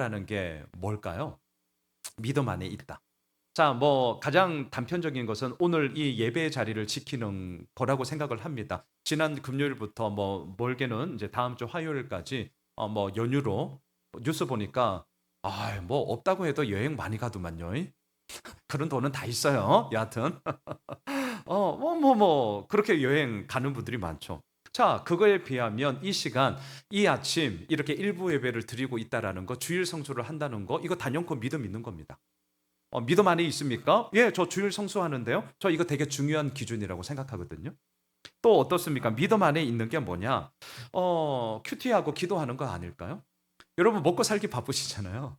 라는 게 뭘까요? 믿음 안에 있다. 자, 뭐 가장 단편적인 것은 오늘 이 예배의 자리를 지키는 거라고 생각을 합니다. 지난 금요일부터 뭐 멀게는 이제 다음 주 화요일까지 뭐 연휴로 뉴스 보니까 뭐 없다고 해도 여행 많이 가더만요. 그런 돈은 다 있어요. 여하튼 그렇게 여행 가는 분들이 많죠. 자, 그거에 비하면 이 시간, 이 아침 이렇게 일부 예배를 드리고 있다라는 거, 주일 성수를 한다는 거, 이거 단연코 믿음 있는 겁니다. 믿음 안에 있습니까? 예, 저 주일 성수하는데요. 저 이거 되게 중요한 기준이라고 생각하거든요. 또 어떻습니까? 믿음 안에 있는 게 뭐냐? 큐티하고 기도하는 거 아닐까요? 여러분 먹고 살기 바쁘시잖아요.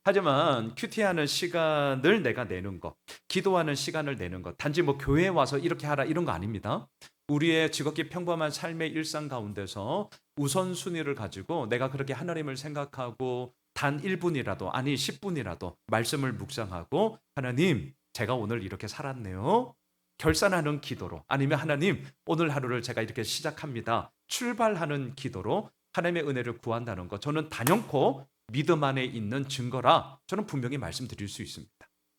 하지만 큐티하는 시간을 내가 내는 것, 기도하는 시간을 내는 것, 단지 뭐 교회에 와서 이렇게 하라 이런 거 아닙니다. 우리의 지극히 평범한 삶의 일상 가운데서 우선순위를 가지고 내가 그렇게 하나님을 생각하고 단 1분이라도 아니 10분이라도 말씀을 묵상하고 하나님 제가 오늘 이렇게 살았네요. 결산하는 기도로 아니면 하나님 오늘 하루를 제가 이렇게 시작합니다. 출발하는 기도로 하나님의 은혜를 구한다는 것 저는 단연코 믿음 안에 있는 증거라 저는 분명히 말씀드릴 수 있습니다.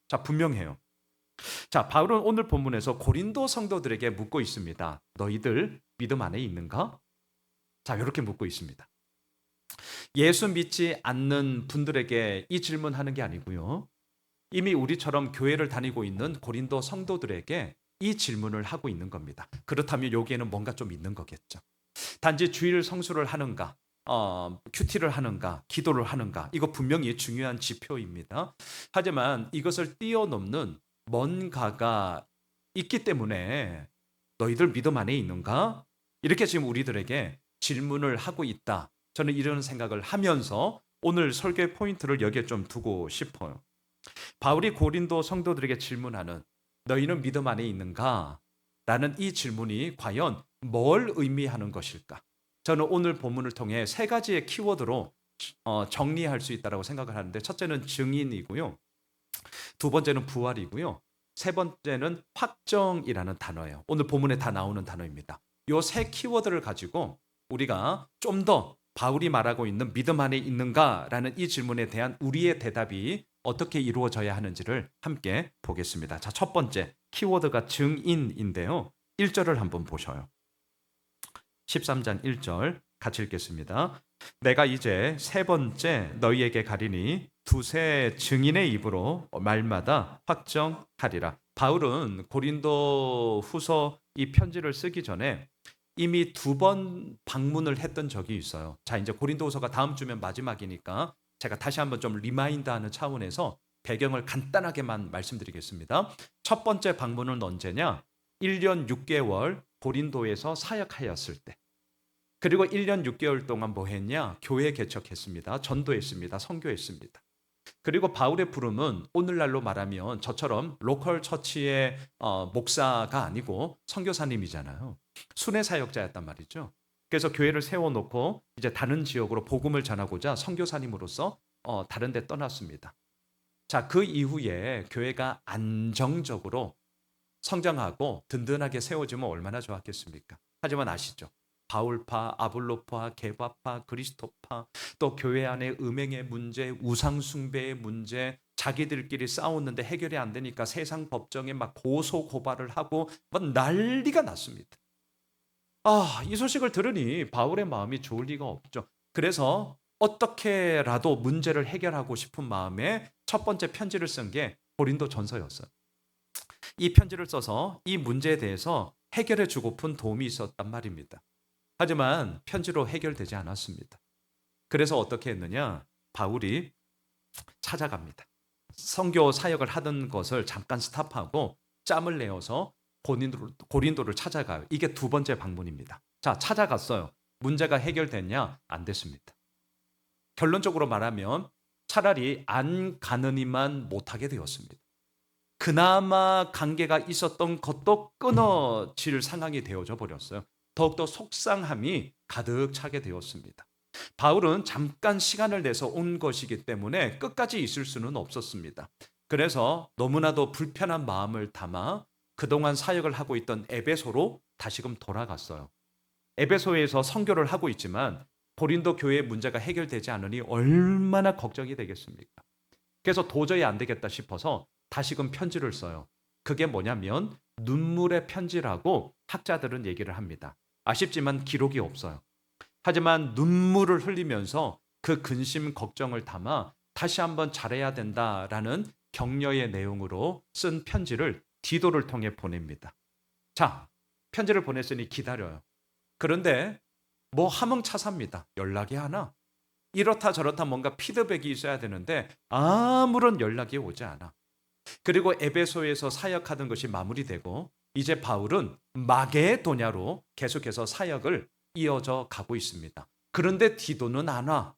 자, 분명해요. 자, 바울은 오늘 본문에서 고린도 성도들에게 묻고 있습니다. 너희들 믿음 안에 있는가? 자, 이렇게 묻고 있습니다. 예수 믿지 않는 분들에게 이 질문하는 게 아니고요. 이미 우리처럼 교회를 다니고 있는 고린도 성도들에게 이 질문을 하고 있는 겁니다. 그렇다면 여기에는 뭔가 좀 있는 거겠죠. 단지 주일 성수를 하는가, 큐티를 하는가, 기도를 하는가, 이거 분명히 중요한 지표입니다. 하지만 이것을 뛰어넘는 뭔가가 있기 때문에 너희들 믿음 안에 있는가? 이렇게 지금 우리들에게 질문을 하고 있다. 저는 이런 생각을 하면서 오늘 설교의 포인트를 여기에 좀 두고 싶어요. 바울이 고린도 성도들에게 질문하는 너희는 믿음 안에 있는가? 라는 이 질문이 과연 뭘 의미하는 것일까? 저는 오늘 본문을 통해 세 가지의 키워드로 정리할 수 있다고 생각을 하는데 첫째는 증인이고요. 두 번째는 부활이고요. 세 번째는 확정이라는 단어예요. 오늘 본문에 다 나오는 단어입니다. 이 세 키워드를 가지고 우리가 좀 더 바울이 말하고 있는 믿음 안에 있는가라는 이 질문에 대한 우리의 대답이 어떻게 이루어져야 하는지를 함께 보겠습니다. 자, 첫 번째 키워드가 증인인데요. 1절을 한번 보셔요. 13장 1절 같이 읽겠습니다. 내가 이제 세 번째 너희에게 가리니 두세 증인의 입으로 말마다 확정하리라. 바울은 고린도 후서 이 편지를 쓰기 전에 이미 두 번 방문을 했던 적이 있어요. 자, 이제 고린도 후서가 다음 주면 마지막이니까 제가 다시 한번 좀 리마인드하는 차원에서 배경을 간단하게만 말씀드리겠습니다. 첫 번째 방문은 언제냐? 1년 6개월 고린도에서 사역하였을 때. 그리고 1년 6개월 동안 뭐 했냐? 교회 개척했습니다. 전도했습니다. 선교했습니다. 그리고 바울의 부름은 오늘날로 말하면 저처럼 로컬 처치의 목사가 아니고 선교사님이잖아요. 순회 사역자였단 말이죠. 그래서 교회를 세워놓고 이제 다른 지역으로 복음을 전하고자 선교사님으로서 다른 데 떠났습니다. 자, 그 이후에 교회가 안정적으로 성장하고 든든하게 세워지면 얼마나 좋았겠습니까? 하지만 아시죠? 바울파, 아볼로파, 게바파, 그리스도파, 또 교회 안에 음행의 문제, 우상 숭배의 문제, 자기들끼리 싸웠는데 해결이 안 되니까 세상 법정에 막 고소 고발을 하고 막 난리가 났습니다. 이 소식을 들으니 바울의 마음이 좋을 리가 없죠. 그래서 어떻게라도 문제를 해결하고 싶은 마음에 첫 번째 편지를 쓴 게 고린도 전서였어요. 이 편지를 써서 이 문제에 대해서 해결해 주고픈 도움이 있었단 말입니다. 하지만 편지로 해결되지 않았습니다. 그래서 어떻게 했느냐? 바울이 찾아갑니다. 선교 사역을 하던 것을 잠깐 스탑하고 짬을 내어서 고린도를 찾아가요. 이게 두 번째 방문입니다. 자, 찾아갔어요. 문제가 해결됐냐? 안 됐습니다. 결론적으로 말하면 차라리 안 가느니만 못하게 되었습니다. 그나마 관계가 있었던 것도 끊어질 상황이 되어져 버렸어요. 더욱더 속상함이 가득 차게 되었습니다. 바울은 잠깐 시간을 내서 온 것이기 때문에 끝까지 있을 수는 없었습니다. 그래서 너무나도 불편한 마음을 담아 그동안 사역을 하고 있던 에베소로 다시금 돌아갔어요. 에베소에서 선교를 하고 있지만 고린도 교회의 문제가 해결되지 않으니 얼마나 걱정이 되겠습니까? 그래서 도저히 안 되겠다 싶어서 다시금 편지를 써요. 그게 뭐냐면 눈물의 편지라고 학자들은 얘기를 합니다. 아쉽지만 기록이 없어요. 하지만 눈물을 흘리면서 그 근심 걱정을 담아 다시 한번 잘해야 된다라는 격려의 내용으로 쓴 편지를 디도를 통해 보냅니다. 자, 편지를 보냈으니 기다려요. 그런데 뭐 하멍차사입니다. 연락이 하나? 이렇다 저렇다 뭔가 피드백이 있어야 되는데 아무런 연락이 오지 않아. 그리고 에베소에서 사역하던 것이 마무리되고 이제 바울은 마게도냐로 계속해서 사역을 이어져 가고 있습니다. 그런데 디도는 안 와.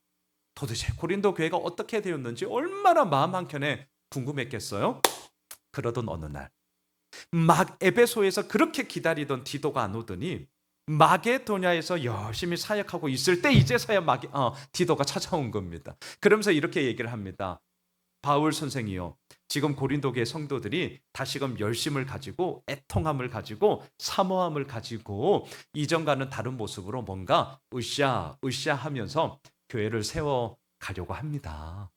도대체 고린도 교회가 어떻게 되었는지 얼마나 마음 한켠에 궁금했겠어요? 그러던 어느 날 막 에베소에서 그렇게 기다리던 디도가 안 오더니 마게도냐에서 열심히 사역하고 있을 때 이제서야 디도가 찾아온 겁니다. 그러면서 이렇게 얘기를 합니다. 바울 선생이요, 지금 고린도 교회 성도들이 다시금 열심을 가지고 애통함을 가지고 사모함을 가지고 이전과는 다른 모습으로 뭔가 으쌰으쌰 하면서 교회를 세워 가려고 합니다.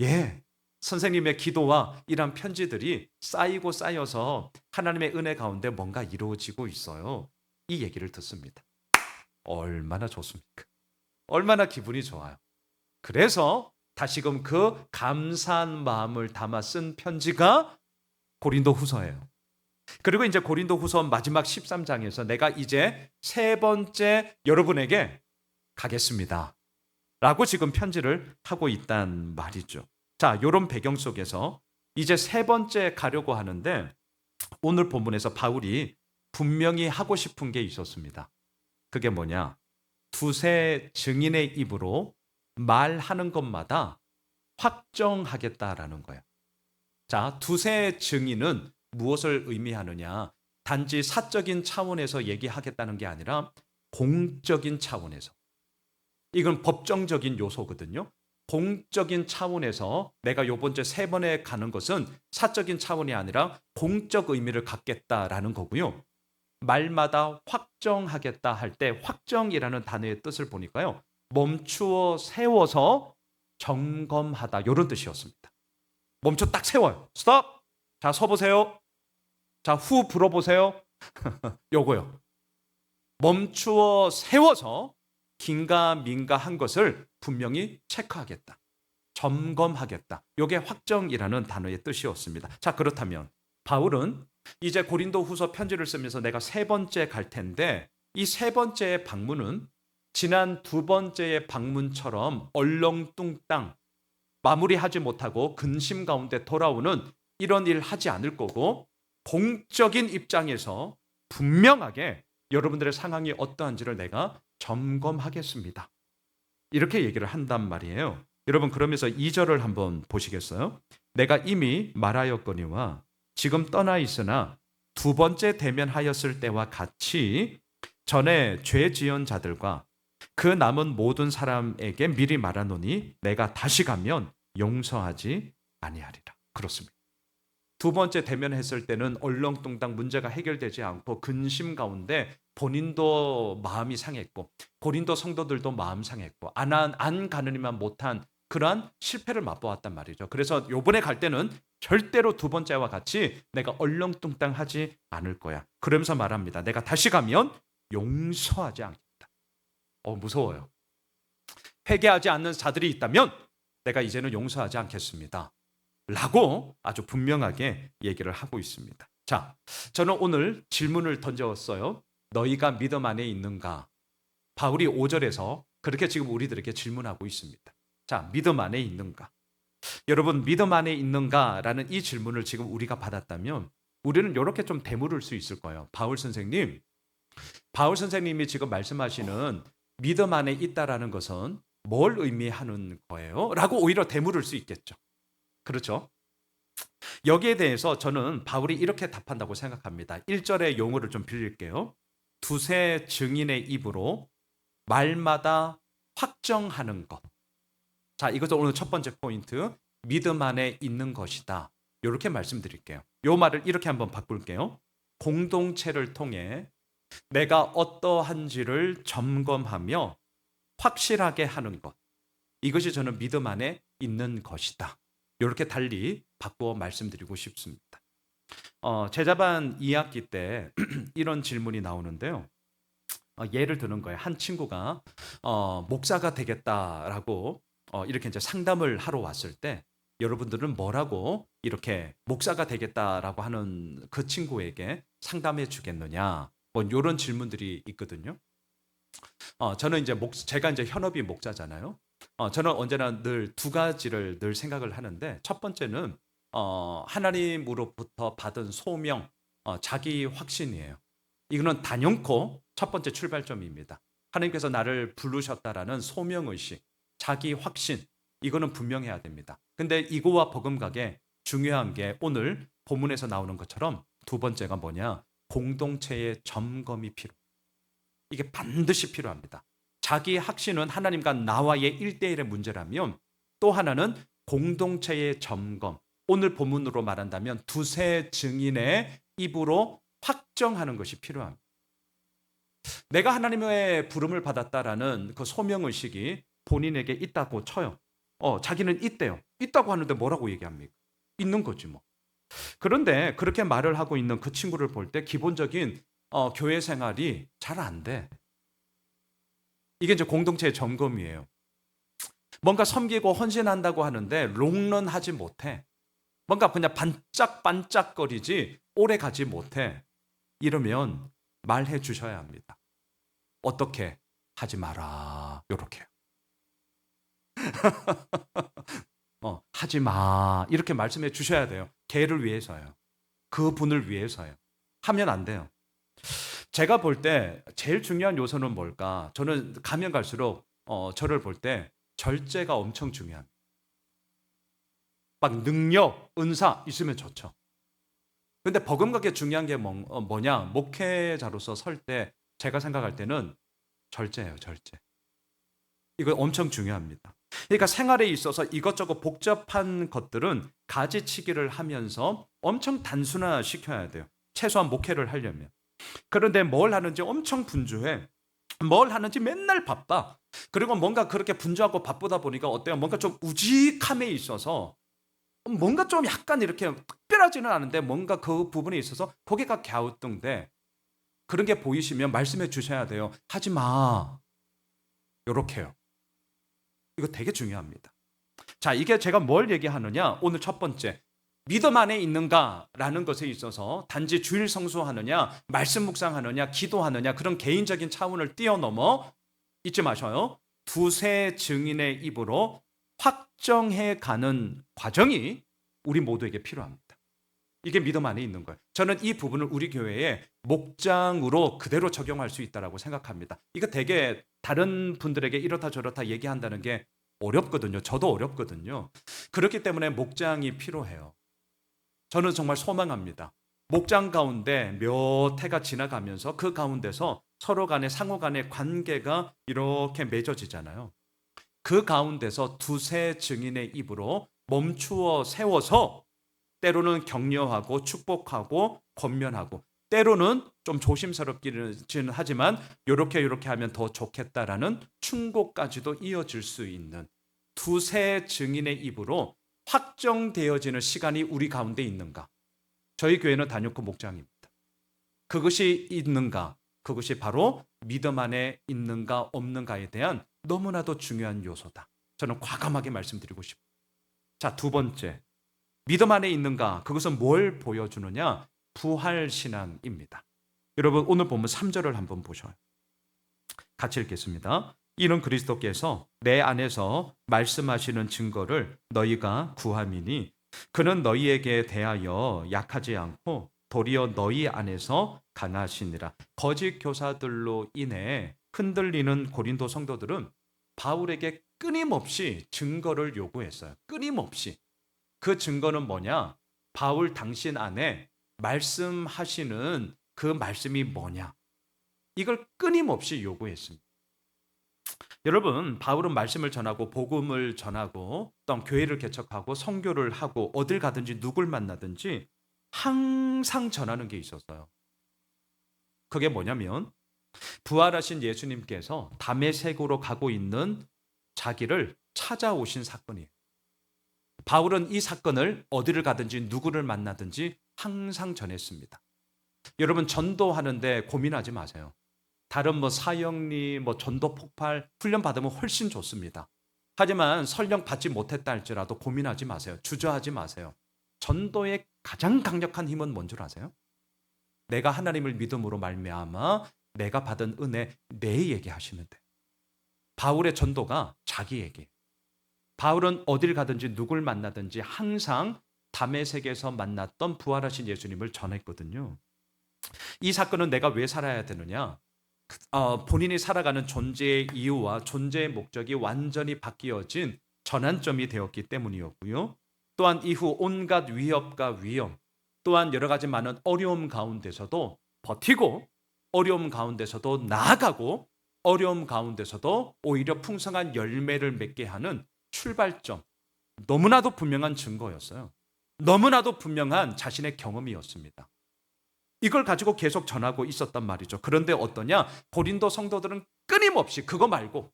예, 선생님의 기도와 이런 편지들이 쌓이고 쌓여서 하나님의 은혜 가운데 뭔가 이루어지고 있어요. 이 얘기를 듣습니다. 얼마나 좋습니까? 얼마나 기분이 좋아요. 그래서 다시금 그 감사한 마음을 담아 쓴 편지가 고린도 후서예요. 그리고 이제 고린도 후서 마지막 13장에서 내가 이제 세 번째 여러분에게 가겠습니다 라고 지금 편지를 하고 있단 말이죠. 자, 이런 배경 속에서 이제 세 번째 가려고 하는데 오늘 본문에서 바울이 분명히 하고 싶은 게 있었습니다. 그게 뭐냐? 두세 증인의 입으로 말하는 것마다 확정하겠다라는 거예요. 자, 두세 증인은 무엇을 의미하느냐? 단지 사적인 차원에서 얘기하겠다는 게 아니라 공적인 차원에서. 이건 법정적인 요소거든요. 공적인 차원에서 내가 요번 주 세 번에 가는 것은 사적인 차원이 아니라 공적 의미를 갖겠다라는 거고요. 말마다 확정하겠다 할 때 확정이라는 단어의 뜻을 보니까요. 멈추어 세워서 점검하다 이런 뜻이었습니다. 멈춰 딱 세워요. 스톱. 자, 서보세요. 자, 후 불어보세요. 요거요. 멈추어 세워서 긴가민가한 것을 분명히 체크하겠다. 점검하겠다. 이게 확정이라는 단어의 뜻이었습니다. 자, 그렇다면 바울은 이제 고린도 후서 편지를 쓰면서 내가 세 번째 갈 텐데 이 세 번째의 방문은 지난 두 번째의 방문처럼 얼렁뚱땅 마무리하지 못하고 근심 가운데 돌아오는 이런 일 하지 않을 거고 공적인 입장에서 분명하게 여러분들의 상황이 어떠한지를 내가 점검하겠습니다. 이렇게 얘기를 한단 말이에요. 여러분 그러면서 2절을 한번 보시겠어요? 내가 이미 말하였거니와 지금 떠나 있으나 두 번째 대면하였을 때와 같이 전에 죄 지은 자들과 그 남은 모든 사람에게 미리 말하노니 내가 다시 가면 용서하지 아니하리라. 그렇습니다. 두 번째 대면했을 때는 얼렁뚱땅 문제가 해결되지 않고 근심 가운데 본인도 마음이 상했고 고린도 성도들도 마음 상했고 안 가느니만 못한 그러한 실패를 맛보았단 말이죠. 그래서 요번에 갈 때는 절대로 두 번째와 같이 내가 얼렁뚱땅하지 않을 거야. 그러면서 말합니다. 내가 다시 가면 용서하지 않겠다. 무서워요. 회개하지 않는 자들이 있다면 내가 이제는 용서하지 않겠습니다. 라고 아주 분명하게 얘기를 하고 있습니다. 자, 저는 오늘 질문을 던졌어요. 너희가 믿음 안에 있는가? 바울이 5절에서 그렇게 지금 우리들에게 질문하고 있습니다. 자, 믿음 안에 있는가? 여러분, 믿음 안에 있는가라는 이 질문을 지금 우리가 받았다면 우리는 이렇게 좀 되물을 수 있을 거예요. 바울 선생님이 지금 말씀하시는 믿음 안에 있다라는 것은 뭘 의미하는 거예요? 라고 오히려 되물을 수 있겠죠. 그렇죠? 여기에 대해서 저는 바울이 이렇게 답한다고 생각합니다. 1절의 용어를 좀 빌릴게요. 두세 증인의 입으로 말마다 확정하는 것. 자, 이것도 오늘 첫 번째 포인트. 믿음 안에 있는 것이다. 이렇게 말씀드릴게요. 이 말을 이렇게 한번 바꿀게요. 공동체를 통해 내가 어떠한지를 점검하며 확실하게 하는 것. 이것이 저는 믿음 안에 있는 것이다. 이렇게 달리 바꾸어 말씀드리고 싶습니다. 제자반 2학기 때 이런 질문이 나오는데요. 예를 드는 거예요. 한 친구가 목사가 되겠다라고 이렇게 이제 상담을 하러 왔을 때 여러분들은 뭐라고 이렇게 목사가 되겠다라고 하는 그 친구에게 상담해 주겠느냐? 뭐 이런 질문들이 있거든요. 저는 이제 제가 이제 현업이 목자잖아요. 저는 언제나 늘 두 가지를 늘 생각을 하는데 첫 번째는 하나님으로부터 받은 소명, 자기 확신이에요. 이거는 단연코 첫 번째 출발점입니다. 하나님께서 나를 부르셨다라는 소명의식, 자기 확신, 이거는 분명해야 됩니다. 근데 이거와 버금가게 중요한 게 오늘 본문에서 나오는 것처럼 두 번째가 뭐냐? 공동체의 점검이 필요해요. 이게 반드시 필요합니다. 자기 확신은 하나님과 나와의 1대1의 문제라면 또 하나는 공동체의 점검. 오늘 본문으로 말한다면 두세 증인의 입으로 확정하는 것이 필요합니다. 내가 하나님의 부름을 받았다라는 그 소명의식이 본인에게 있다고 쳐요. 자기는 있대요. 있다고 하는데 뭐라고 얘기합니까? 있는 거지 뭐. 그런데 그렇게 말을 하고 있는 그 친구를 볼 때 기본적인 교회 생활이 잘 안 돼. 이게 이제 공동체의 점검이에요. 뭔가 섬기고 헌신한다고 하는데 롱런하지 못해. 뭔가 그냥 반짝반짝거리지 오래 가지 못해. 이러면 말해 주셔야 합니다. 어떻게? 하지 마라. 요렇게. 하지 마. 이렇게 말씀해 주셔야 돼요. 걔를 위해서요. 그 분을 위해서요. 하면 안 돼요. 제가 볼 때 제일 중요한 요소는 뭘까? 저는 가면 갈수록 저를 볼 때 절제가 엄청 중요합니다. 막 능력, 은사 있으면 좋죠. 근데 버금가게 중요한 게 뭐냐? 목회자로서 설 때 제가 생각할 때는 절제예요, 절제. 이거 엄청 중요합니다. 그러니까 생활에 있어서 이것저것 복잡한 것들은 가지치기를 하면서 엄청 단순화시켜야 돼요. 최소한 목회를 하려면. 그런데 뭘 하는지 엄청 분주해. 뭘 하는지 맨날 바빠. 그리고 뭔가 그렇게 분주하고 바쁘다 보니까 어때요? 뭔가 좀 우직함에 있어서 뭔가 좀 약간 이렇게 특별하지는 않은데 뭔가 그 부분에 있어서 고개가 갸우뚱대. 그런 게 보이시면 말씀해 주셔야 돼요. 하지 마. 요렇게요. 이거 되게 중요합니다. 자, 이게 제가 뭘 얘기하느냐? 오늘 첫 번째. 믿음 안에 있는가라는 것에 있어서 단지 주일 성수하느냐, 말씀 묵상하느냐, 기도하느냐 그런 개인적인 차원을 뛰어넘어 잊지 마셔요. 두세 증인의 입으로 확정해 가는 과정이 우리 모두에게 필요합니다. 이게 믿음 안에 있는 거예요. 저는 이 부분을 우리 교회에 목장으로 그대로 적용할 수 있다고 생각합니다. 이거 되게 다른 분들에게 이렇다 저렇다 얘기한다는 게 어렵거든요. 저도 어렵거든요. 그렇기 때문에 목장이 필요해요. 저는 정말 소망합니다. 목장 가운데 몇 해가 지나가면서 그 가운데서 서로 간의 상호 간의 관계가 이렇게 맺어지잖아요. 그 가운데서 두세 증인의 입으로 멈추어 세워서 때로는 격려하고 축복하고 권면하고 때로는 좀 조심스럽기는 하지만 요렇게 하면 더 좋겠다라는 충고까지도 이어질 수 있는 두세 증인의 입으로 확정되어지는 시간이 우리 가운데 있는가? 저희 교회는 단연코 목장입니다. 그것이 있는가? 그것이 바로 믿음 안에 있는가 없는가에 대한 너무나도 중요한 요소다. 저는 과감하게 말씀드리고 싶어요. 자, 두 번째. 믿음 안에 있는가? 그것은 뭘 보여주느냐? 부활신앙입니다. 여러분 오늘 보면 3절을 한번 보셔요. 같이 읽겠습니다. 이는 그리스도께서 내 안에서 말씀하시는 증거를 너희가 구함이니 그는 너희에게 대하여 약하지 않고 도리어 너희 안에서 강하시니라. 거짓 교사들로 인해 흔들리는 고린도 성도들은 바울에게 끊임없이 증거를 요구했어요. 끊임없이. 그 증거는 뭐냐? 바울 당신 안에 말씀하시는 그 말씀이 뭐냐? 이걸 끊임없이 요구했습니다. 여러분, 바울은 말씀을 전하고 복음을 전하고 또 교회를 개척하고 선교를 하고 어딜 가든지 누굴 만나든지 항상 전하는 게 있었어요. 그게 뭐냐면 부활하신 예수님께서 다메섹으로 가고 있는 자기를 찾아오신 사건이에요. 바울은 이 사건을 어디를 가든지 누구를 만나든지 항상 전했습니다. 여러분, 전도하는데 고민하지 마세요. 다른 사역리, 전도 폭발 훈련 받으면 훨씬 좋습니다. 하지만 설령 받지 못했다 할지라도 고민하지 마세요. 주저하지 마세요. 전도의 가장 강력한 힘은 뭔 줄 아세요? 내가 하나님을 믿음으로 말미암아 내가 받은 은혜 내 얘기하시면 돼요. 바울의 전도가 자기 얘기. 바울은 어딜 가든지 누굴 만나든지 항상 다메섹에서 만났던 부활하신 예수님을 전했거든요. 이 사건은 내가 왜 살아야 되느냐? 본인이 살아가는 존재의 이유와 존재의 목적이 완전히 바뀌어진 전환점이 되었기 때문이었고요. 또한 이후 온갖 위협과 위험, 또한 여러 가지 많은 어려움 가운데서도 버티고, 어려움 가운데서도 나아가고, 어려움 가운데서도 오히려 풍성한 열매를 맺게 하는 출발점, 너무나도 분명한 증거였어요. 너무나도 분명한 자신의 경험이었습니다. 이걸 가지고 계속 전하고 있었단 말이죠. 그런데 어떠냐? 고린도 성도들은 끊임없이 그거 말고,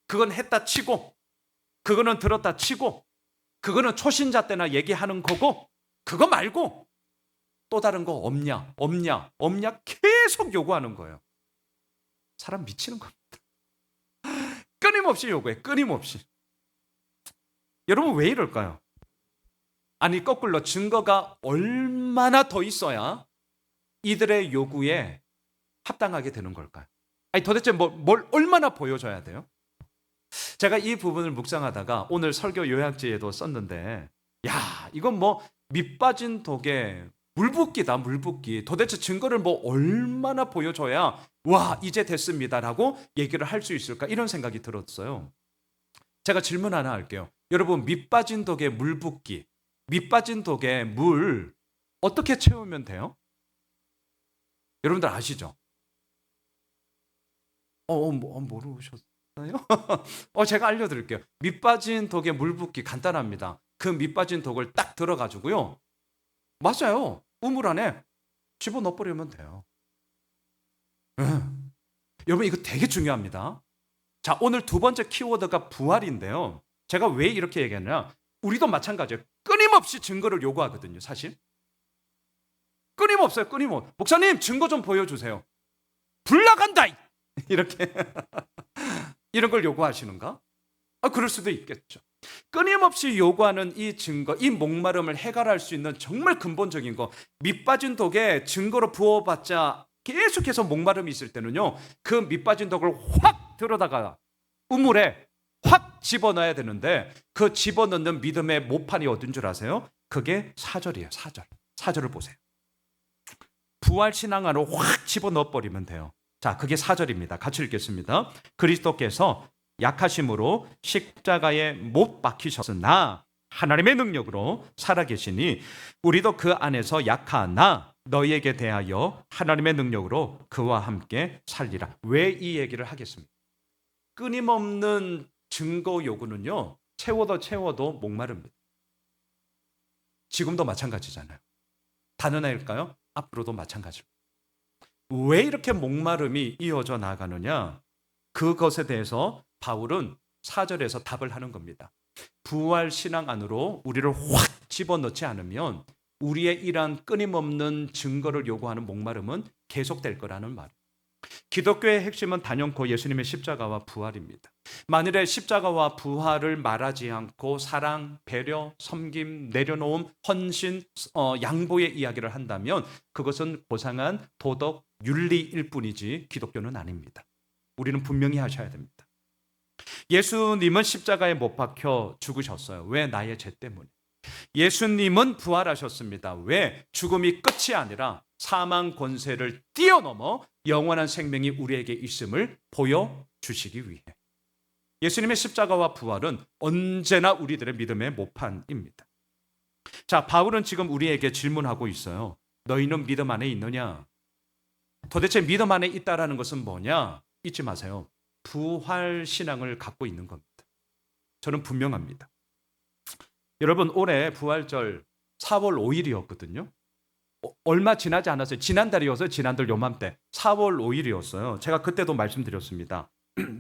그건 했다 치고, 그거는 들었다 치고, 그거는 초신자 때나 얘기하는 거고, 그거 말고 또 다른 거 없냐, 없냐, 없냐 계속 요구하는 거예요. 사람 미치는 겁니다. 끊임없이 요구해, 끊임없이. 여러분, 왜 이럴까요? 아니, 거꾸로 증거가 얼마나 더 있어야 이들의 요구에 합당하게 되는 걸까요? 아니, 도대체 뭘 얼마나 보여줘야 돼요? 제가 이 부분을 묵상하다가 오늘 설교 요약지에도 썼는데, 야, 이건 밑 빠진 독에 물 붓기다, 물 붓기. 도대체 증거를 얼마나 보여줘야 와, 이제 됐습니다라고 얘기를 할 수 있을까? 이런 생각이 들었어요. 제가 질문 하나 할게요. 여러분, 밑 빠진 독에 물 붓기, 밑 빠진 독에 물 어떻게 채우면 돼요? 여러분들 아시죠? 모르셨어요? 제가 알려드릴게요. 밑 빠진 독에 물 붓기 간단합니다. 그 밑 빠진 독을 딱 들어가지고요. 맞아요. 우물 안에 집어넣어버리면 돼요. 여러분, 이거 되게 중요합니다. 자, 오늘 두 번째 키워드가 부활인데요. 제가 왜 이렇게 얘기하냐? 우리도 마찬가지예요. 끊임없이 증거를 요구하거든요, 사실. 끊임없어요, 끊임없. 목사님, 증거 좀 보여주세요. 불 나간다! 이렇게. 이런 걸 요구하시는가? 그럴 수도 있겠죠. 끊임없이 요구하는 이 증거, 이 목마름을 해결할 수 있는 정말 근본적인 거, 밑 빠진 독에 증거로 부어봤자 계속해서 목마름이 있을 때는요, 그 밑 빠진 독을 확 들어다가 우물에 확 집어넣어야 되는데, 그 집어넣는 믿음의 모판이 어딘 줄 아세요? 그게 사절이에요. 사절을 보세요. 부활신앙 안으로 확 집어넣어버리면 돼요. 자, 그게 사절입니다. 같이 읽겠습니다. 그리스도께서 약하심으로 십자가에 못 박히셨으나 하나님의 능력으로 살아계시니 우리도 그 안에서 약하나 너희에게 대하여 하나님의 능력으로 그와 함께 살리라. 왜 이 얘기를 하겠습니까? 끊임없는 증거 요구는요, 채워도 목마릅니다. 지금도 마찬가지잖아요. 단언할까요? 앞으로도 마찬가지입니다. 왜 이렇게 목마름이 이어져 나가느냐? 그것에 대해서 바울은 4절에서 답을 하는 겁니다. 부활 신앙 안으로 우리를 확 집어넣지 않으면 우리의 이러한 끊임없는 증거를 요구하는 목마름은 계속될 거라는 말. 기독교의 핵심은 단연코 예수님의 십자가와 부활입니다. 만일에 십자가와 부활을 말하지 않고 사랑, 배려, 섬김, 내려놓음, 헌신, 양보의 이야기를 한다면 그것은 고상한 도덕, 윤리일 뿐이지 기독교는 아닙니다. 우리는 분명히 하셔야 됩니다. 예수님은 십자가에 못 박혀 죽으셨어요. 왜? 나의 죄 때문에. 예수님은 부활하셨습니다. 왜? 죽음이 끝이 아니라 사망 권세를 뛰어넘어 영원한 생명이 우리에게 있음을 보여주시기 위해. 예수님의 십자가와 부활은 언제나 우리들의 믿음의 모판입니다. 자, 바울은 지금 우리에게 질문하고 있어요. 너희는 믿음 안에 있느냐? 도대체 믿음 안에 있다라는 것은 뭐냐? 잊지 마세요. 부활 신앙을 갖고 있는 겁니다. 저는 분명합니다. 여러분, 올해 부활절 4월 5일이었거든요. 얼마 지나지 않았어요. 지난달이었어요. 지난달 요맘때 4월 5일이었어요. 제가 그때도 말씀드렸습니다.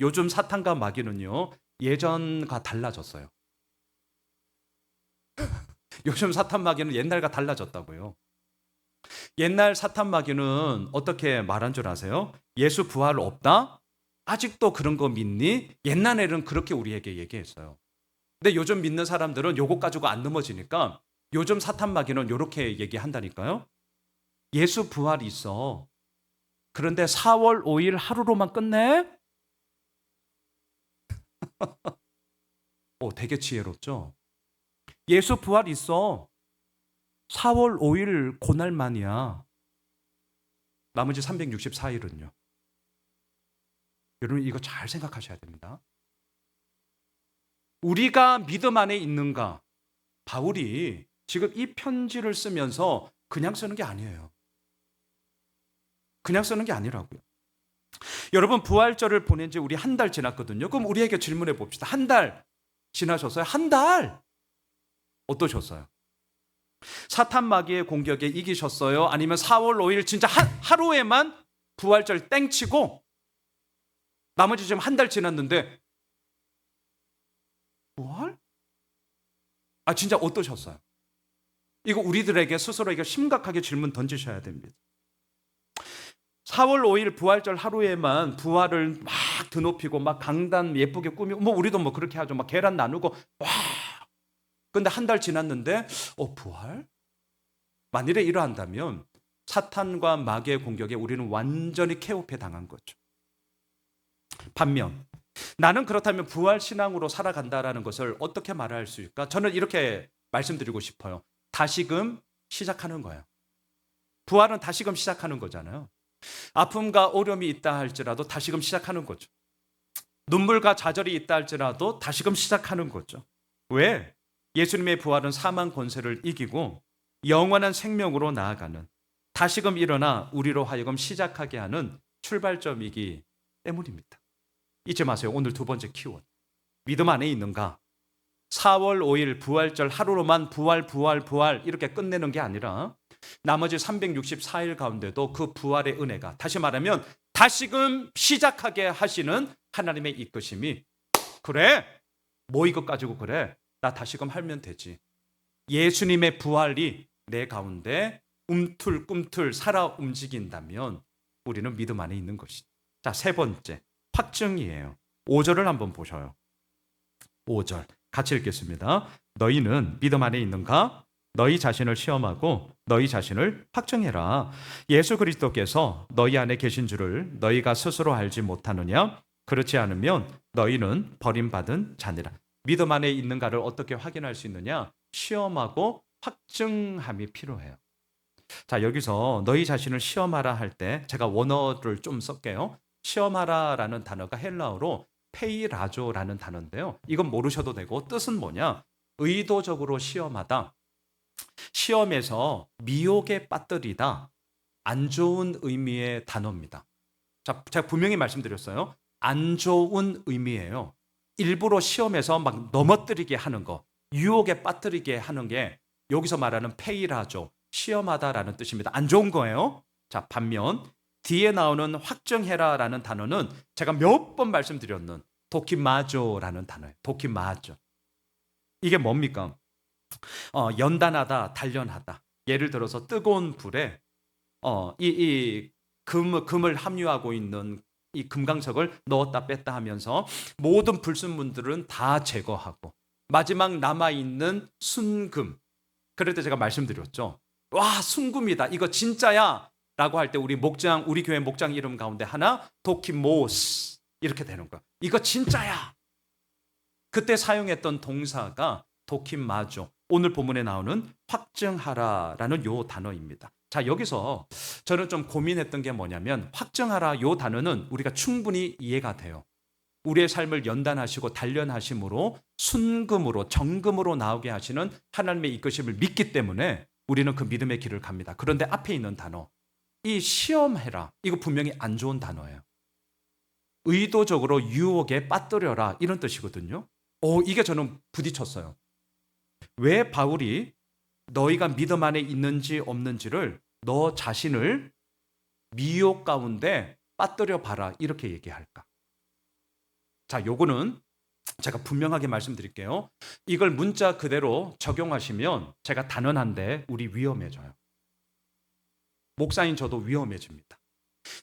요즘 사탄과 마귀는요, 예전과 달라졌어요. 요즘 사탄 마귀는 옛날과 달라졌다고요. 옛날 사탄 마귀는 어떻게 말한 줄 아세요? 예수 부활 없다? 아직도 그런 거 믿니? 옛날에는 그렇게 우리에게 얘기했어요. 근데 요즘 믿는 사람들은 요거 가지고 안 넘어지니까 요즘 사탄 마귀는 이렇게 얘기한다니까요. 예수 부활이 있어. 그런데 4월 5일 하루로만 끝내? 되게 지혜롭죠? 예수 부활 있어. 4월 5일 그날만이야. 나머지 364일은요. 여러분 이거 잘 생각하셔야 됩니다. 우리가 믿음 안에 있는가? 바울이 지금 이 편지를 쓰면서 그냥 쓰는 게 아니에요. 그냥 쓰는 게 아니라고요. 여러분 부활절을 보낸 지 우리 한 달 지났거든요. 그럼 우리에게 질문해 봅시다. 한 달 지나셨어요? 한 달? 어떠셨어요? 사탄 마귀의 공격에 이기셨어요? 아니면 4월 5일 진짜 하루에만 부활절 땡치고 나머지 지금 한 달 지났는데 부활? 진짜 어떠셨어요? 이거 우리들에게 스스로에게 심각하게 질문 던지셔야 됩니다. 4월 5일 부활절 하루에만 부활을 막 드높이고 막 강단 예쁘게 꾸미고 우리도 그렇게 하죠. 막 계란 나누고 와. 근데 한 달 지났는데 부활? 만일에 이러한다면 사탄과 마귀의 공격에 우리는 완전히 케오패 당한 거죠. 반면 나는 그렇다면 부활 신앙으로 살아간다라는 것을 어떻게 말할 수 있을까? 저는 이렇게 말씀드리고 싶어요. 다시금 시작하는 거예요. 부활은 다시금 시작하는 거잖아요. 아픔과 어려움이 있다 할지라도 다시금 시작하는 거죠. 눈물과 좌절이 있다 할지라도 다시금 시작하는 거죠. 왜? 예수님의 부활은 사망 권세를 이기고 영원한 생명으로 나아가는 다시금 일어나 우리로 하여금 시작하게 하는 출발점이기 때문입니다. 잊지 마세요. 오늘 두 번째 키워드. 믿음 안에 있는가? 4월 5일 부활절 하루로만 부활 이렇게 끝내는 게 아니라 나머지 364일 가운데도 그 부활의 은혜가 다시 말하면 다시금 시작하게 하시는 하나님의 이끄심이 그래? 뭐 이것 가지고 그래? 나 다시금 하면 되지. 예수님의 부활이 내 가운데 움틀꿈틀 살아 움직인다면 우리는 믿음 안에 있는 것이죠. 자, 세 번째 확증이에요. 5절을 한번 보셔요. 5절 같이 읽겠습니다. 너희는 믿음 안에 있는가? 너희 자신을 시험하고 너희 자신을 확증해라. 예수 그리스도께서 너희 안에 계신 줄을 너희가 스스로 알지 못하느냐? 그렇지 않으면 너희는 버림받은 자니라. 믿음 안에 있는가를 어떻게 확인할 수 있느냐? 시험하고 확증함이 필요해요. 자, 여기서 너희 자신을 시험하라 할 때 제가 원어를 좀 쓸게요. 시험하라라는 단어가 헬라어로 페이라조라는 단어인데요. 이건 모르셔도 되고 뜻은 뭐냐? 의도적으로 시험하다. 시험에서 미혹에 빠뜨리다. 안 좋은 의미의 단어입니다. 자, 제가 분명히 말씀드렸어요. 안 좋은 의미예요. 일부러 시험에서 막 넘어뜨리게 하는 거, 유혹에 빠뜨리게 하는 게 여기서 말하는 페이라조, 시험하다라는 뜻입니다. 안 좋은 거예요. 자, 반면 뒤에 나오는 확정해라라는 단어는 제가 몇 번 말씀드렸는 도키마조라는 단어예요. 도키마조. 이게 뭡니까? 연단하다, 단련하다. 예를 들어서 뜨거운 불에 금을 함유하고 있는 이 금강석을 넣었다 뺐다 하면서 모든 불순물들은 다 제거하고 마지막 남아있는 순금. 그럴 때 제가 말씀드렸죠. 와, 순금이다. 이거 진짜야. 라고 할 때 우리 교회 목장 이름 가운데 하나 도키모스 이렇게 되는 거야. 이거 진짜야. 그때 사용했던 동사가 도키마조. 오늘 본문에 나오는 확증하라라는 요 단어입니다. 자, 여기서 저는 좀 고민했던 게 뭐냐면 확증하라 요 단어는 우리가 충분히 이해가 돼요. 우리의 삶을 연단하시고 단련하심으로 순금으로 정금으로 나오게 하시는 하나님의 이끄심을 믿기 때문에 우리는 그 믿음의 길을 갑니다. 그런데 앞에 있는 단어 이 시험해라 이거 분명히 안 좋은 단어예요. 의도적으로 유혹에 빠뜨려라 이런 뜻이거든요. 이게 저는 부딪혔어요. 왜 바울이 너희가 믿음 안에 있는지 없는지를 너 자신을 미혹 가운데 빠뜨려 봐라 이렇게 얘기할까? 자, 요거는 제가 분명하게 말씀드릴게요. 이걸 문자 그대로 적용하시면 제가 단언한데 우리 위험해져요. 목사인 저도 위험해집니다.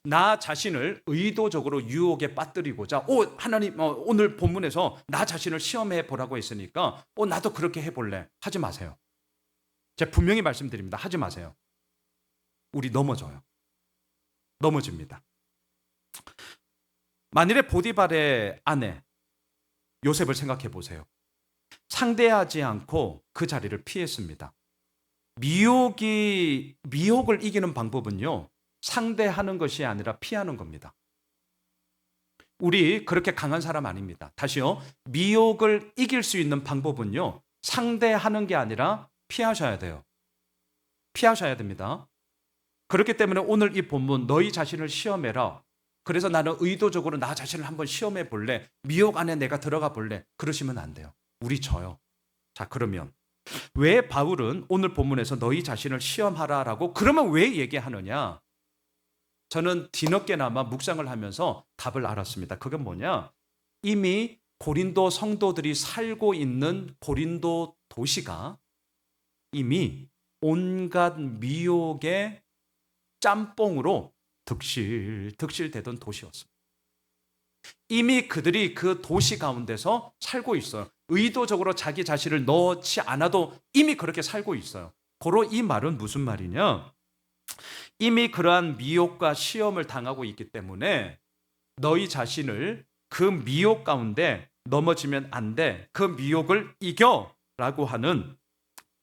나 자신을 의도적으로 유혹에 빠뜨리고자 하나님 오늘 본문에서 나 자신을 시험해 보라고 했으니까 나도 그렇게 해볼래. 하지 마세요. 제가 분명히 말씀드립니다. 하지 마세요. 우리 넘어져요. 넘어집니다. 만일에 보디발의 아내 요셉을 생각해 보세요. 상대하지 않고 그 자리를 피했습니다. 미혹을 이기는 방법은요, 상대하는 것이 아니라 피하는 겁니다. 우리 그렇게 강한 사람 아닙니다. 다시요. 미혹을 이길 수 있는 방법은요, 상대하는 게 아니라 피하셔야 돼요. 피하셔야 됩니다. 그렇기 때문에 오늘 이 본문 너희 자신을 시험해라. 그래서 나는 의도적으로 나 자신을 한번 시험해 볼래. 미혹 안에 내가 들어가 볼래. 그러시면 안 돼요. 우리 져요. 자, 그러면 왜 바울은 오늘 본문에서 너희 자신을 시험하라라고 그러면 왜 얘기하느냐? 저는 뒤늦게나마 묵상을 하면서 답을 알았습니다. 그건 뭐냐? 이미 고린도 성도들이 살고 있는 고린도 도시가 이미 온갖 미혹의 짬뽕으로 득실되던 도시였습니다. 이미 그들이 그 도시 가운데서 살고 있어요. 의도적으로 자기 자신을 넣지 않아도 이미 그렇게 살고 있어요. 고로 이 말은 무슨 말이냐? 이미 그러한 미혹과 시험을 당하고 있기 때문에 너희 자신을 그 미혹 가운데 넘어지면 안 돼. 그 미혹을 이겨라고 하는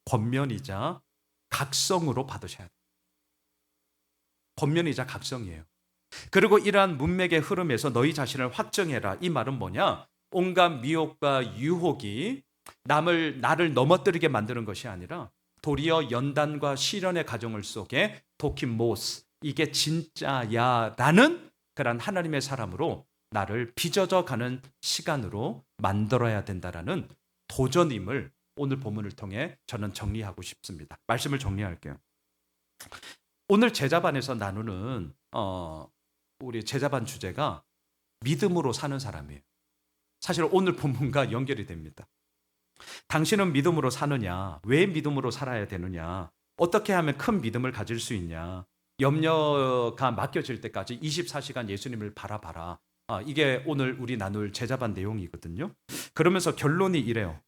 권면이자 각성으로 받으셔야 돼요. 권면이자 각성이에요. 그리고 이러한 문맥의 흐름에서 너희 자신을 확정해라. 이 말은 뭐냐? 온갖 미혹과 유혹이 나를 넘어뜨리게 만드는 것이 아니라 도리어 연단과 시련의 과정을 속에 도키모스, 이게 진짜야라는 그런 하나님의 사람으로 나를 빚어져 가는 시간으로 만들어야 된다라는 도전임을 오늘 본문을 통해 저는 정리하고 싶습니다. 말씀을 정리할게요. 오늘 제자반에서 나누는 우리 제자반 주제가 믿음으로 사는 사람이에요. 사실 오늘 본문과 연결이 됩니다. 당신은 믿음으로 사느냐? 왜 믿음으로 살아야 되느냐? 어떻게 하면 큰 믿음을 가질 수 있냐? 염려가 맡겨질 때까지 24시간 예수님을 바라봐라. 이게 오늘 우리 나눌 제자반 내용이거든요. 그러면서 결론이 이래요.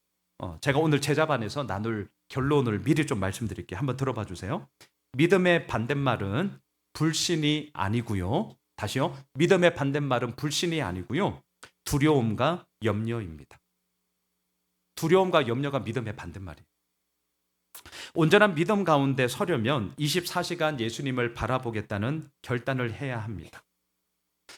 제가 오늘 제자반에서 나눌 결론을 미리 좀 말씀드릴게요. 한번 들어봐 주세요. 믿음의 반대말은 불신이 아니고요. 다시요. 믿음의 반대말은 불신이 아니고요. 두려움과 염려입니다. 두려움과 염려가 믿음의 반대말이에요. 온전한 믿음 가운데 서려면 24시간 예수님을 바라보겠다는 결단을 해야 합니다.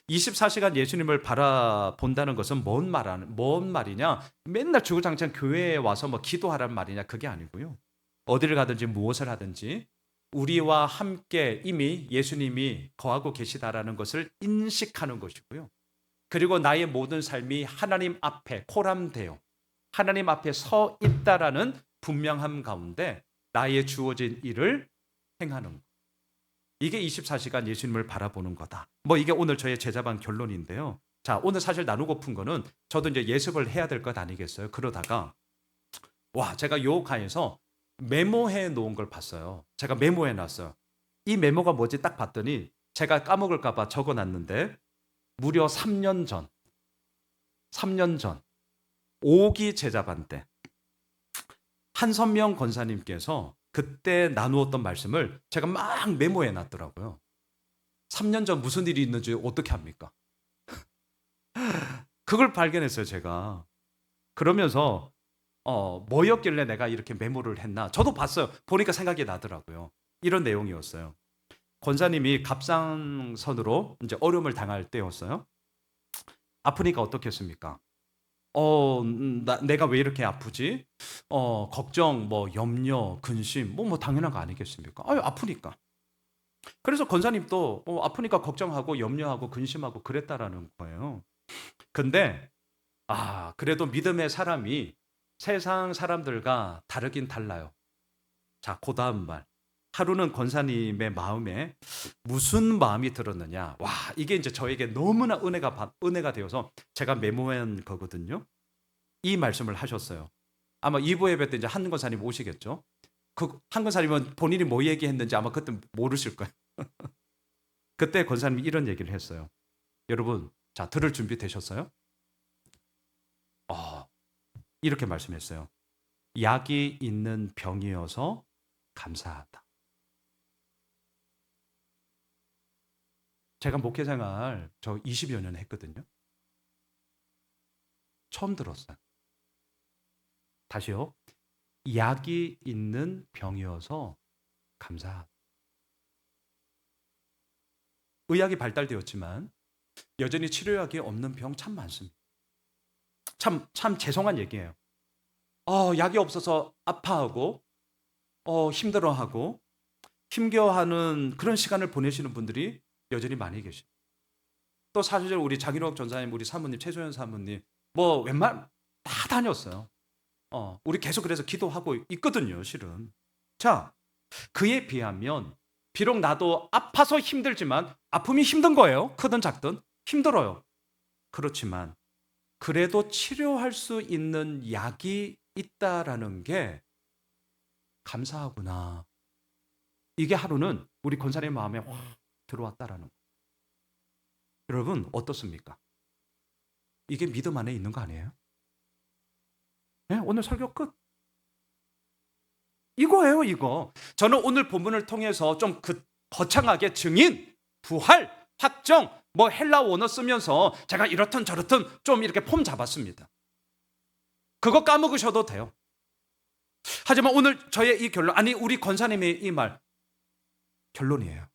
24시간 예수님을 바라본다는 것은 뭔 말이냐? 맨날 주구장창 교회에 와서 기도하라는 말이냐? 그게 아니고요. 어디를 가든지 무엇을 하든지 우리와 함께 이미 예수님이 거하고 계시다라는 것을 인식하는 것이고요. 그리고 나의 모든 삶이 하나님 앞에 코람되어 하나님 앞에 서 있다라는 분명함 가운데 나의 주어진 일을 행하는 것. 이게 24시간 예수님을 바라보는 거다. 이게 오늘 저의 제자반 결론인데요. 자, 오늘 사실 나누고픈 거는 저도 이제 예습을 해야 될 것 아니겠어요? 그러다가 제가 요가에서 메모해 놓은 걸 봤어요. 제가 메모해 놨어요. 이 메모가 뭐지 딱 봤더니 제가 까먹을까 봐 적어 놨는데 무려 3년 전 5기 제자반 때 한선명 권사님께서 그때 나누었던 말씀을 제가 막 메모해 놨더라고요. 3년 전 무슨 일이 있는지 어떻게 합니까? 그걸 발견했어요, 제가. 그러면서 뭐였길래 내가 이렇게 메모를 했나? 저도 봤어요. 보니까 생각이 나더라고요. 이런 내용이었어요. 권사님이 갑상선으로 이제 어려움을 당할 때였어요. 아프니까 어떻겠습니까? 내가 왜 이렇게 아프지? 걱정, 염려, 근심, 당연한 거 아니겠습니까? 아프니까. 그래서 권사님도 아프니까 걱정하고 염려하고 근심하고 그랬다라는 거예요. 근데 그래도 믿음의 사람이 세상 사람들과 다르긴 달라요. 자, 그 다음 말. 하루는 권사님의 마음에 무슨 마음이 들었느냐. 와, 이게 이제 저에게 너무나 은혜가 되어서 제가 메모한 거거든요. 이 말씀을 하셨어요. 아마 2부 예배 때 이제 한 권사님 오시겠죠. 그 한 권사님은 본인이 뭐 얘기했는지 아마 그때 모르실 거예요. 그때 권사님이 이런 얘기를 했어요. 여러분, 자, 들을 준비 되셨어요? 이렇게 말씀했어요. 약이 있는 병이어서 감사하다. 제가 목회생활 저 20여 년 했거든요. 처음 들었어요. 다시요. 약이 있는 병이어서 감사하다. 의학이 발달되었지만 여전히 치료약이 없는 병 참 많습니다. 참 죄송한 얘기예요. 약이 없어서 아파하고 힘들어하고 힘겨워하는 그런 시간을 보내시는 분들이 여전히 많이 계십니다. 또 사실 우리 장인옥 전사님, 우리 사모님, 최소연 사모님 뭐 웬만 다 다녔어요. 우리 계속 그래서 기도하고 있거든요, 실은. 자, 그에 비하면 비록 나도 아파서 힘들지만 아픔이 힘든 거예요. 크든 작든 힘들어요. 그렇지만 그래도 치료할 수 있는 약이 있다라는 게 감사하구나. 이게 하루는 우리 권사님 마음에 확 들어왔다라는 거. 여러분 어떻습니까? 이게 믿음 안에 있는 거 아니에요? 네, 오늘 설교 끝. 이거예요, 이거. 저는 오늘 본문을 통해서 좀 거창하게 증인, 부활, 확정, 뭐 헬라 원어 쓰면서 제가 이렇든 저렇든 좀 이렇게 폼 잡았습니다. 그거 까먹으셔도 돼요. 하지만 오늘 저의 이 결론, 아니 우리 권사님의 이 말 결론이에요.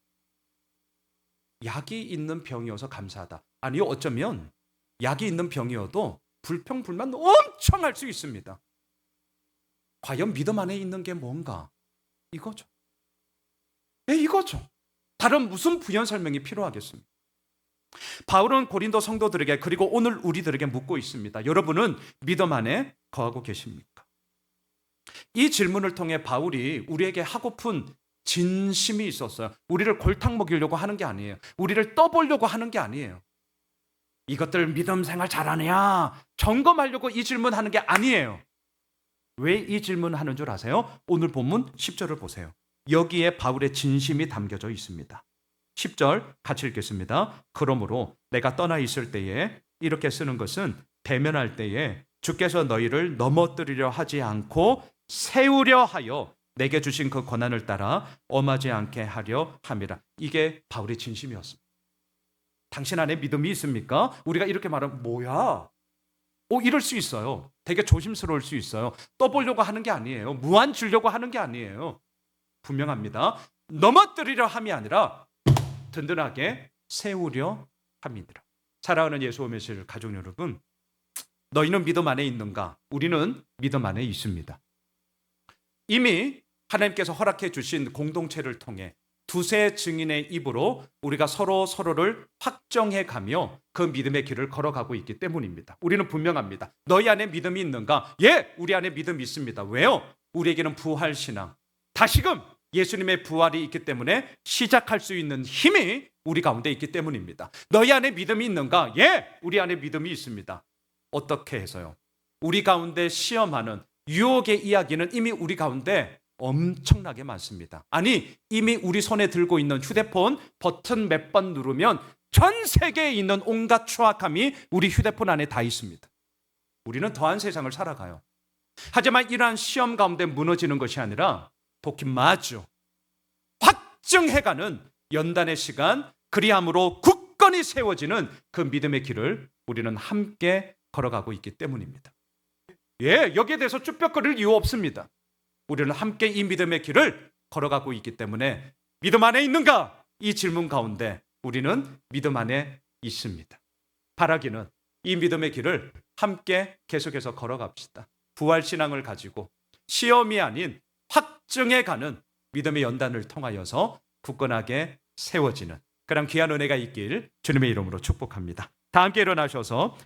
약이 있는 병이어서 감사하다. 아니요, 어쩌면 약이 있는 병이어도 불평불만 엄청 할 수 있습니다. 과연 믿음 안에 있는 게 뭔가? 이거죠. 이거죠. 다른 무슨 부연 설명이 필요하겠습니까? 바울은 고린도 성도들에게 그리고 오늘 우리들에게 묻고 있습니다. 여러분은 믿음 안에 거하고 계십니까? 이 질문을 통해 바울이 우리에게 하고픈 진심이 있었어요. 우리를 골탕 먹이려고 하는 게 아니에요. 우리를 떠보려고 하는 게 아니에요. 이것들 믿음 생활 잘하느냐 점검하려고 이 질문하는 게 아니에요. 왜 이 질문하는 줄 아세요? 오늘 본문 10절을 보세요. 여기에 바울의 진심이 담겨져 있습니다. 10절 같이 읽겠습니다. 그러므로 내가 떠나 있을 때에, 이렇게 쓰는 것은 대면할 때에 주께서 너희를 넘어뜨리려 하지 않고 세우려 하여 내게 주신 그 권한을 따라 엄하지 않게 하려 함이라. 이게 바울의 진심이었습니다. 당신 안에 믿음이 있습니까? 우리가 이렇게 말하면 뭐야? 이럴 수 있어요. 되게 조심스러울 수 있어요. 떠보려고 하는 게 아니에요. 무한 주려고 하는 게 아니에요. 분명합니다. 넘어뜨리려 함이 아니라 든든하게 세우려 함이니라. 사랑하는 예수 오메실 가족 여러분, 너희는 믿음 안에 있는가? 우리는 믿음 안에 있습니다. 이미 하나님께서 허락해 주신 공동체를 통해 두세 증인의 입으로 우리가 서로를 확정해 가며 그 믿음의 길을 걸어가고 있기 때문입니다. 우리는 분명합니다. 너희 안에 믿음이 있는가? 예, 우리 안에 믿음이 있습니다. 왜요? 우리에게는 부활 신앙, 다시금 예수님의 부활이 있기 때문에 시작할 수 있는 힘이 우리 가운데 있기 때문입니다. 너희 안에 믿음이 있는가? 예, 우리 안에 믿음이 있습니다. 어떻게 해서요? 우리 가운데 시험하는 유혹의 이야기는 이미 우리 가운데 엄청나게 많습니다. 아니, 이미 우리 손에 들고 있는 휴대폰 버튼 몇 번 누르면 전 세계에 있는 온갖 추악함이 우리 휴대폰 안에 다 있습니다. 우리는 더한 세상을 살아가요. 하지만 이러한 시험 가운데 무너지는 것이 아니라 도끼마주 확증해가는 연단의 시간, 그리함으로 굳건히 세워지는 그 믿음의 길을 우리는 함께 걸어가고 있기 때문입니다. 예, 여기에 대해서 쭈뼛거릴 이유 없습니다. 우리는 함께 이 믿음의 길을 걸어가고 있기 때문에 믿음 안에 있는가? 이 질문 가운데 우리는 믿음 안에 있습니다. 바라기는 이 믿음의 길을 함께 계속해서 걸어갑시다. 부활신앙을 가지고 시험이 아닌 확증해 가는 믿음의 연단을 통하여서 굳건하게 세워지는 그런 귀한 은혜가 있길 주님의 이름으로 축복합니다. 다 함께 일어나셔서